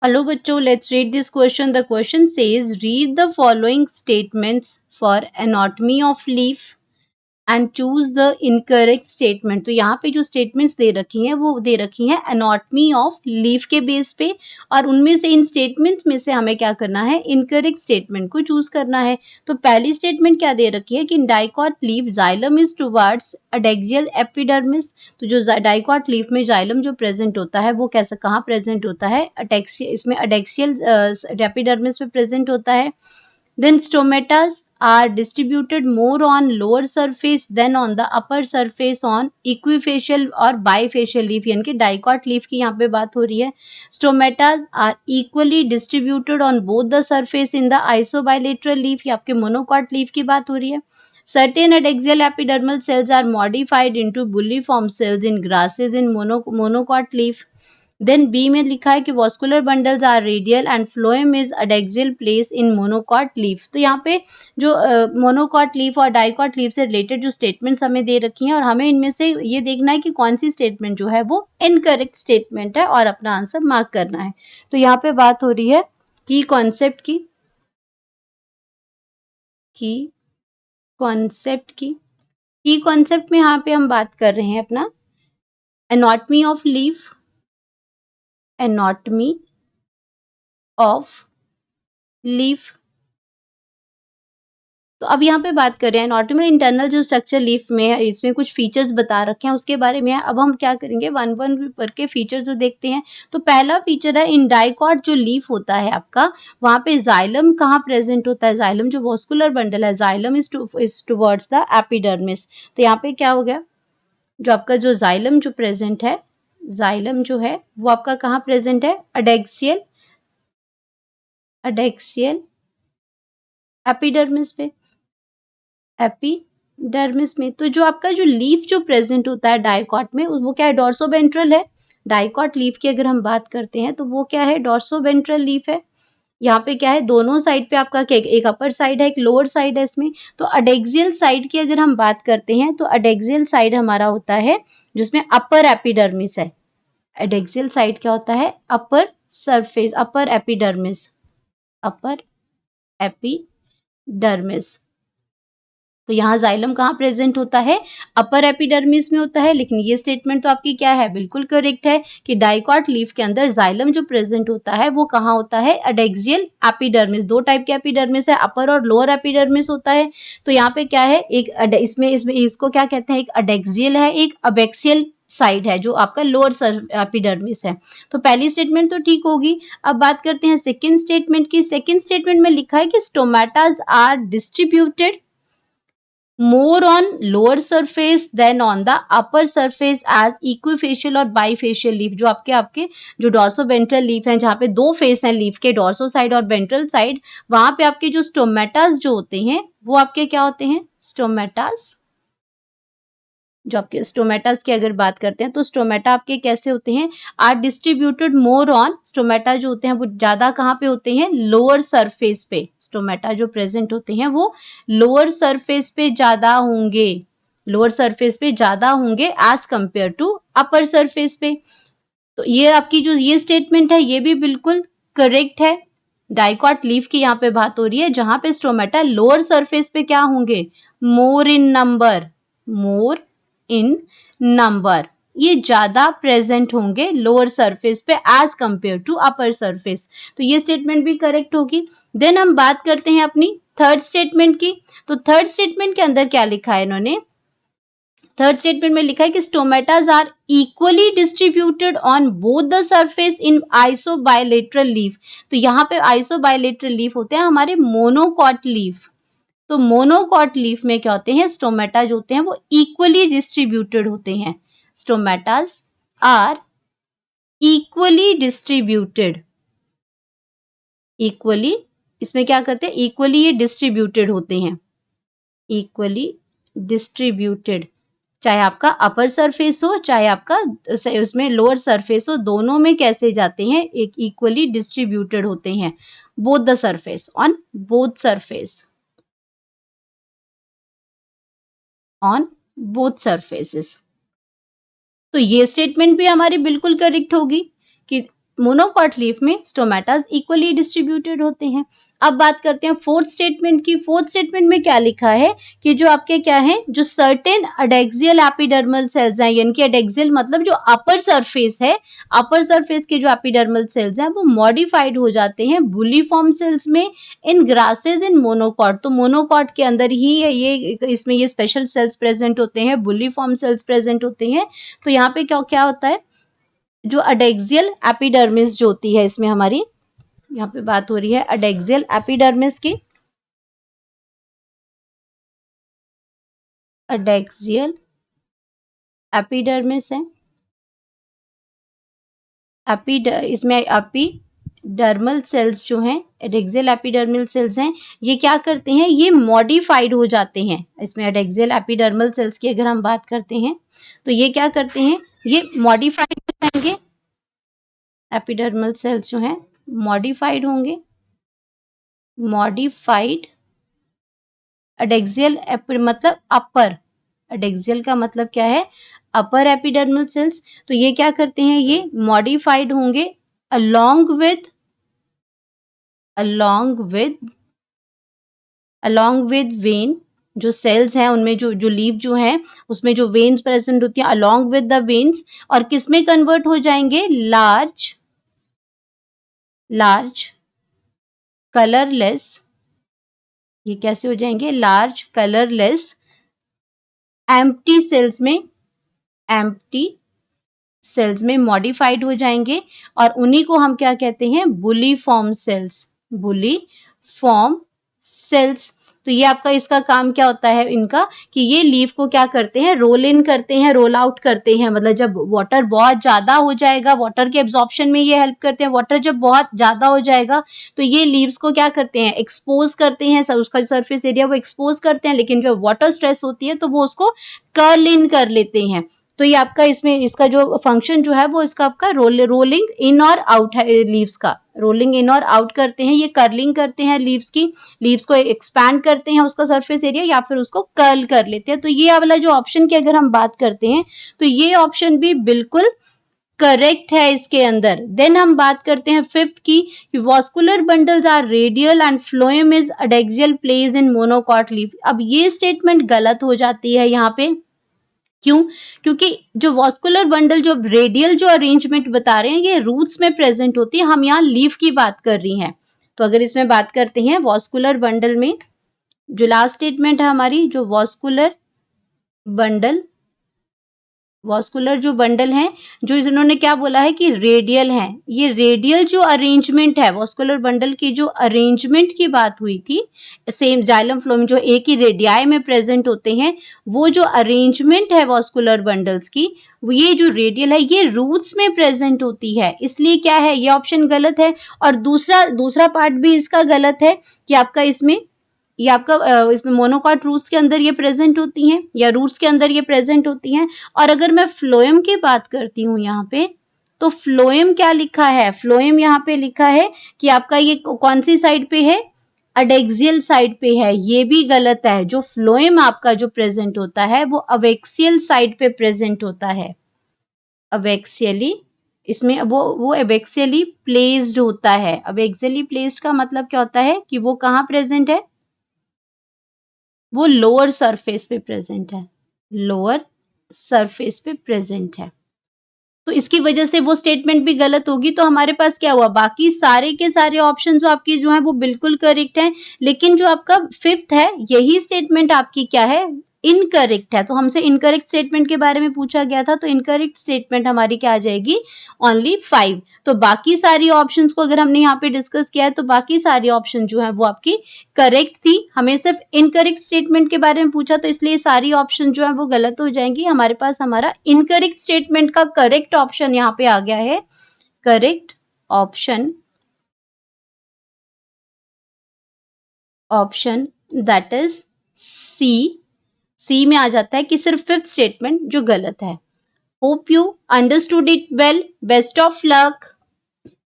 Hello बच्चों, let's read this question. The question says read the following statements for anatomy of leaf and choose the incorrect statement. तो यहाँ पे जो statements दे रखी हैं वो दे रखी हैं एनाटॉमी ऑफ लीफ के बेस पे, और उनमें से इन स्टेटमेंट्स में से हमें क्या करना है, इनकरेक्ट स्टेटमेंट को चूज करना है. तो पहली स्टेटमेंट क्या दे रखी है कि in dicot leaf xylem is towards adaxial epidermis. तो जो डाइकॉट लीफ में जाइलम जो प्रेजेंट होता है वो कैसा कहाँ प्रेजेंट होता है, इसमें अडेक्सियल एपिडर्मिस में प्रेजेंट होता है. Then stomatas are distributed more on lower surface than on the upper surface on equifacial और bifacial leaf, यानी कि डाइकॉट लीफ की यहाँ पे बात हो रही है. Stomatas are equally distributed on both the surface in the isobilateral leaf, ये आपके मोनोकॉट लीफ की बात हो रही है. Certain adaxial epidermal cells are modified into bulliform cells in grasses in monocot leaf. Then b में लिखा है कि vascular bundles are radial and phloem is adaxial place in monocot leaf. तो यहाँ पे जो मोनोकॉट लीफ और डाइकॉट लीफ से रिलेटेड जो स्टेटमेंट्स हमें दे रखी हैं, और हमें इनमें से ये देखना है कि कौन सी स्टेटमेंट जो है वो इनकरेक्ट स्टेटमेंट है और अपना आंसर मार्क करना है. तो यहाँ पे बात हो रही है की कॉन्सेप्ट की कॉन्सेप्ट में यहाँ पे हम बात कर रहे हैं अपना anatomy of leaf, anatomy of leaf. तो अब यहाँ पे बात कर रहे हैं एनाटॉमी में इंटरनल जो स्ट्रक्चर लीफ में है, इसमें कुछ फीचर्स बता रखे हैं उसके बारे में है. अब हम क्या करेंगे, वन वन करके फीचर्स जो देखते हैं. तो पहला फीचर है इन डाइकॉट जो लीफ होता है आपका, वहाँ पे जाइलम कहाँ प्रेजेंट होता है. जाइलम जो वॉस्कुलर बंडल है, xylem is towards the epidermis. तो यहाँ पे क्या हो गया, जो आपका जो जाइलम जो प्रेजेंट है, जाइलम जो है वो आपका कहाँ प्रेजेंट है, अडेक्सियल एपिडर्मिस पे, एपिडर्मिस में. तो जो आपका जो लीफ जो प्रेजेंट होता है डाइकॉट में, वो क्या है, डॉर्सोवेंट्रल है. डाइकॉट लीफ की अगर हम बात करते हैं तो वो क्या है, डॉर्सोवेंट्रल लीफ है. यहाँ पे क्या है, दोनों साइड पे आपका क्या, एक अपर साइड है एक लोअर साइड है इसमें. तो अडेक्सियल साइड की अगर हम बात करते हैं तो अडेक्सियल साइड हमारा होता है जिसमें अपर एपिडर्मिस है. एडेक्सियल साइड क्या होता है, upper surface, upper epidermis, upper epidermis. तो यहाँ जाइलम कहाँ प्रेजेंट होता है, अपर एपिडर्मिस में होता है. लेकिन ये स्टेटमेंट तो आपकी क्या है, बिल्कुल करेक्ट है कि डाइकॉट लीफ के अंदर जाइलम जो प्रेजेंट होता है वो कहाँ होता है, अडेक्सियल एपिडर्मिस. दो टाइप के एपिडर्मिस है, अपर और लोअर एपिडर्मिस होता है. तो यहाँ पे क्या है, एक इसमें इसको क्या कहते हैं, एक अडेक्सियल है, एक अबेक्सियल साइड है जो आपका लोअर एपिडर्मिस है. तो पहली स्टेटमेंट तो ठीक होगी. अब बात करते हैं सेकंड स्टेटमेंट की. सेकंड स्टेटमेंट में लिखा है कि stomatas are distributed more on lower surface than on the upper surface as equifacial और bifacial leaf. जो आपके जो डॉर्सोवेंट्रल लीफ हैं, जहाँ पे दो फेस हैं लीफ के, डॉर्सो साइड और वेंट्रल साइड, वहां पे आपके जो स्टोमेटास जो होते हैं वो आपके क्या होते हैं, स्टोमेटास. जो आपके स्टोमेटास की अगर बात करते हैं तो स्टोमेटा आपके कैसे होते हैं, are distributed more on. Stomata जो होते हैं वो ज्यादा कहाँ पे होते हैं, लोअर सरफेस पे. स्टोमेटा जो प्रेजेंट होते हैं वो लोअर सरफेस पे ज्यादा होंगे, लोअर सरफेस पे ज्यादा होंगे as compare to upper surface पे. तो ये आपकी जो ये स्टेटमेंट है ये भी बिल्कुल करेक्ट है. डाइकॉट लीफ की यहाँ पे बात हो रही है जहां पे स्टोमेटा लोअर सरफेस पे क्या होंगे, मोर इन नंबर, मोर इन नंबर, ये ज्यादा प्रेजेंट होंगे लोअर सरफेस पे as compare to upper surface. तो ये स्टेटमेंट भी करेक्ट होगी. देन हम बात करते हैं अपनी थर्ड स्टेटमेंट की. तो थर्ड स्टेटमेंट के अंदर क्या लिखा है इन्होंने, थर्ड स्टेटमेंट में लिखा है कि stomatas are equally distributed on both the surface in isobilateral leaf. तो यहाँ पे आइसोबायलेटरल लीफ होते हैं हमारे मोनोकॉट लीफ. तो मोनोकॉट लीफ में क्या होते हैं, स्टोमेटा जो होते हैं वो इक्वली डिस्ट्रीब्यूटेड होते हैं. Stomatas are equally distributed, equally, इसमें क्या करते हैं, इक्वली ये डिस्ट्रीब्यूटेड होते हैं, इक्वली डिस्ट्रीब्यूटेड. चाहे आपका अपर सरफेस हो चाहे आपका उसमें लोअर सरफेस हो, दोनों में कैसे जाते हैं, एक इक्वली डिस्ट्रीब्यूटेड होते हैं. Both the surface, on both surface, on both surfaces. तो ये स्टेटमेंट भी हमारी बिल्कुल करेक्ट होगी कि मोनोकॉट लीफ में स्टोमेटास इक्वली डिस्ट्रीब्यूटेड होते हैं। अब बात करते हैं फोर्थ स्टेटमेंट की। फोर्थ स्टेटमेंट में क्या लिखा है कि जो आपके क्या है, जो सर्टेन अडेक्सियल एपिडर्मल सेल्स हैं, यानी कि अडेक्सियल मतलब जो अपर सरफेस है, अपर सरफेस के जो एपिडर्मल सेल्स हैं वो मॉडिफाइड हो जाते हैं बुलीफॉर्म सेल्स में इन ग्रासेस इन मोनोकॉट। तो मोनोकॉट के अंदर ही ये इसमें ये स्पेशल सेल्स प्रेजेंट होते हैं, बुलीफॉर्म सेल्स प्रेजेंट होते हैं। तो यहाँ पे क्या क्या होता है, जो अडेक्सियल एपिडर्मिस जो होती है, इसमें हमारी यहाँ पे बात हो रही है अडेक्सियल एपिडर्मिस की। अडेक्सियल एपिडर्मिस है, इसमें एपिडर्मल सेल्स जो हैं, एडेक्सियल एपिडर्मल सेल्स हैं, ये क्या करते हैं, ये मॉडिफाइड हो जाते हैं। इसमें एडेक्सियल एपिडर्मल सेल्स की अगर हम बात करते हैं तो ये क्या करते हैं, ये मॉडिफाइड हो जाएंगे। एपिडर्मल सेल्स जो हैं मॉडिफाइड होंगे, मॉडिफाइड अडेक्सियल मतलब अपर, अडेक्सियल का मतलब क्या है, अपर एपिडर्मल सेल्स। तो ये क्या करते हैं, ये मॉडिफाइड होंगे along with वेन। जो सेल्स हैं उनमें जो लीफ जो है उसमें जो वेन्स प्रेजेंट होती हैं along with the veins, और किसमें कन्वर्ट हो जाएंगे, लार्ज कलरलेस। ये कैसे हो जाएंगे, लार्ज कलरलेस एम्प्टी सेल्स में मॉडिफाइड हो जाएंगे, और उन्हीं को हम क्या कहते हैं, बुलीफॉर्म सेल्स। तो ये आपका इसका काम क्या होता है इनका, कि ये लीफ को क्या करते हैं, रोल इन करते हैं, रोल आउट करते हैं। मतलब जब वाटर बहुत ज्यादा हो जाएगा, वाटर के एब्जॉर्प्शन में ये हेल्प करते हैं। वाटर जब बहुत ज्यादा हो जाएगा तो ये लीव्स को क्या करते हैं, एक्सपोज करते हैं, उसका सरफेस एरिया वो एक्सपोज करते हैं। लेकिन जब वाटर स्ट्रेस होती है तो वो उसको कर्ल इन कर लेते हैं। तो ये आपका इसमें इसका जो फंक्शन जो है वो इसका आपका रोलिंग इन और आउट है, लीव्स का रोलिंग इन और आउट करते हैं, ये कर्लिंग करते हैं लीव्स को एक्सपैंड करते हैं उसका सरफेस एरिया, या फिर उसको कर्ल कर लेते हैं। तो ये वाला जो ऑप्शन की अगर हम बात करते हैं तो ये ऑप्शन भी बिल्कुल करेक्ट है इसके अंदर। देन हम बात करते हैं फिफ्थ की, vascular bundles are radial and phloem is adaxial place in monocot leaf. अब ये स्टेटमेंट गलत हो जाती है यहाँ पे, क्यों, क्योंकि जो वॉस्कुलर बंडल जो रेडियल जो अरेंजमेंट बता रहे हैं ये रूट्स में प्रेजेंट होती है, हम यहाँ लीफ की बात कर रही हैं। तो अगर इसमें बात करते हैं वॉस्कुलर बंडल में, जो लास्ट स्टेटमेंट है हमारी, जो वॉस्कुलर जो बंडल हैं, जो इन्होंने क्या बोला है कि रेडियल हैं, ये रेडियल जो अरेंजमेंट है, वॉस्कुलर बंडल की जो अरेंजमेंट की बात हुई थी, सेम जाइलम फ्लोएम जो एक ही रेडियाई में प्रेजेंट होते हैं, वो जो अरेंजमेंट है वॉस्कुलर बंडल्स की, ये जो रेडियल है ये रूट्स में प्रेजेंट होती है, इसलिए क्या है, ये ऑप्शन गलत है। और दूसरा पार्ट भी इसका गलत है कि आपका इसमें ये आपका इसमें मोनोकॉट रूट्स के अंदर ये प्रेजेंट होती हैं, या रूट्स के अंदर ये प्रेजेंट होती हैं। और अगर मैं फ्लोएम की बात करती हूँ यहाँ पे, तो फ्लोएम क्या लिखा है, फ्लोएम यहाँ पे लिखा है कि आपका ये कौन सी साइड पे है, अडेक्सियल साइड पे है, ये भी गलत है। जो फ्लोएम आपका जो प्रेजेंट होता है वो अवेक्सियल साइड पे प्रेजेंट होता है, अवेक्सियली, इसमें वो एबेक्सियली प्लेस्ड होता है। अवेक्सियली प्लेस्ड का मतलब क्या होता है कि वो कहाँ प्रेजेंट है, वो लोअर सरफेस पे प्रेजेंट है, लोअर सरफेस पे प्रेजेंट है। तो इसकी वजह से वो स्टेटमेंट भी गलत होगी। तो हमारे पास क्या हुआ, बाकी सारे के सारे ऑप्शन जो आपकी जो है वो बिल्कुल करेक्ट हैं, लेकिन जो आपका फिफ्थ है यही स्टेटमेंट आपकी क्या है, इनकरेक्ट है। तो हमसे इनकरेक्ट स्टेटमेंट के बारे में पूछा गया था, तो इनकरेक्ट स्टेटमेंट हमारी क्या आ जाएगी, ओनली 5। तो बाकी सारी ऑप्शंस को अगर हमने यहाँ पे डिस्कस किया है तो बाकी सारी ऑप्शन जो है वो आपकी करेक्ट थी। हमें सिर्फ इनकरेक्ट स्टेटमेंट के बारे में पूछा, तो इसलिए सारी ऑप्शन जो है वो गलत हो जाएंगी। हमारे पास हमारा इनकरेक्ट स्टेटमेंट का करेक्ट ऑप्शन यहाँ पे आ गया है, correct option that is c में आ जाता है कि सिर्फ फिफ्थ स्टेटमेंट जो गलत है। Hope you understood it well, best of luck.